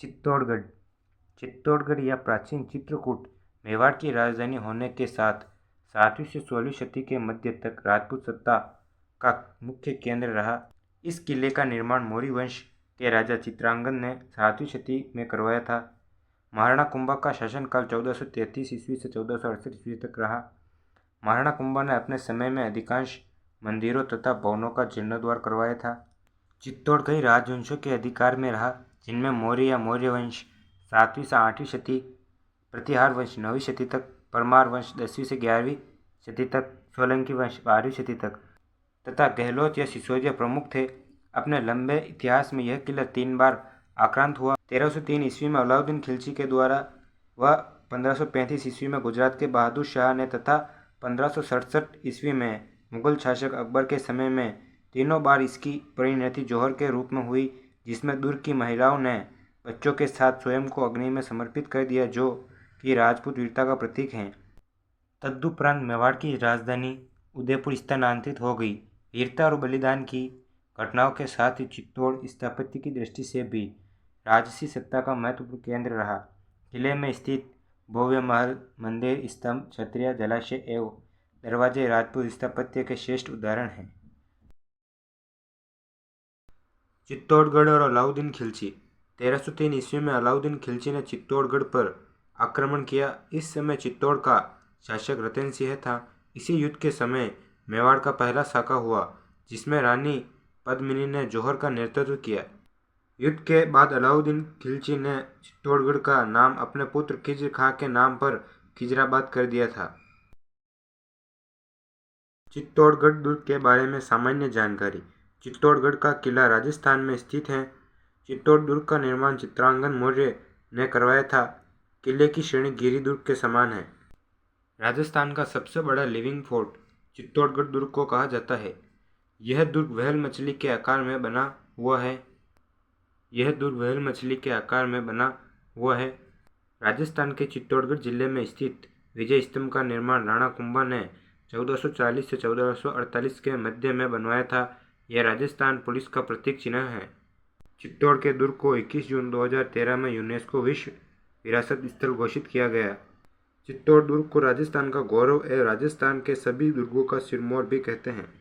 चित्तौड़गढ़। चित्तौड़गढ़ या प्राचीन चित्रकूट मेवाड़ की राजधानी होने के साथ 7वीं से 16वीं शती के मध्य तक राजपूत सत्ता का मुख्य केंद्र रहा। इस किले का निर्माण मौर्य वंश के राजा चित्रांगद ने 7वीं शती में करवाया था। महाराणा कुंभा का शासनकाल 1433 ईस्वी से 1468 ईस्वी तक रहा। महाराणा कुंभा ने अपने समय में अधिकांश मंदिरों तथा भवनों का जीर्णोद्धार करवाया था। चित्तौड़ कई राजवंशों के अधिकार में रहा, जिनमें मौर्य या मौर्य वंश 7वीं से 8वीं शती, प्रतिहार वंश 9वीं शती तक, परमार वंश 10वीं से 11वीं शती तक, सोलंकी वंश 12वीं शती तक तथा गहलोत या सिसोदिया प्रमुख थे। अपने लंबे इतिहास में यह किला 3 बार आक्रांत हुआ। 1303 ईस्वी में अलाउद्दीन खिलजी के द्वारा व 1535 ईस्वी में गुजरात के बहादुर शाह ने तथा 1567 ईस्वी में मुगल शासक अकबर के समय में तीनों बार इसकी परिणति जौहर के रूप में हुई, जिसमें दुर्ग की महिलाओं ने बच्चों के साथ स्वयं को अग्नि में समर्पित कर दिया, जो कि राजपूत वीरता का प्रतीक है। तदुपरांत मेवाड़ की राजधानी उदयपुर स्थानांतरित हो गई। वीरता और बलिदान की घटनाओं के साथ ही चित्तौड़ स्थापत्य की दृष्टि से भी राजसी सत्ता का महत्वपूर्ण केंद्र रहा। किले में स्थित भव्य महल, मंदिर, स्तंभ, छतरियां, जलाशय एवं दरवाजे राजपूत स्थापत्य के श्रेष्ठ उदाहरण हैं। चित्तौड़गढ़ और अलाउद्दीन खिलजी। 1303 ईस्वी में अलाउद्दीन खिलजी ने चित्तौड़गढ़ पर आक्रमण किया। इस समय चित्तौड़ का शासक रतन सिंह था। इसी युद्ध के समय मेवाड़ का पहला साका हुआ, जिसमें रानी पद्मिनी ने जौहर का नेतृत्व किया। युद्ध के बाद अलाउद्दीन खिलजी ने चित्तौड़गढ़ का नाम अपने पुत्र खिज्र खां के नाम पर खिजराबाद कर दिया था। चित्तौड़गढ़ दुर्ग के बारे में सामान्य जानकारी। चित्तौड़गढ़ का किला राजस्थान में स्थित है। चित्तौड़ दुर्ग का निर्माण चित्रांगद मौर्य ने करवाया था। किले की श्रेणी गिरि दुर्ग के समान है। राजस्थान का सबसे बड़ा लिविंग फोर्ट चित्तौड़गढ़ दुर्ग को कहा जाता है। यह दुर्ग व्हेल मछली के आकार में बना हुआ है। राजस्थान के चित्तौड़गढ़ जिले में स्थित विजय स्तंभ का निर्माण राणा कुंभा ने 1440 से 1448 के मध्य में बनवाया था। यह राजस्थान पुलिस का प्रतीक चिन्ह है। चित्तौड़ के दुर्ग को 21 जून 2013 में यूनेस्को विश्व विरासत स्थल घोषित किया गया। चित्तौड़ दुर्ग को राजस्थान का गौरव एवं राजस्थान के सभी दुर्गों का सिरमौर भी कहते हैं।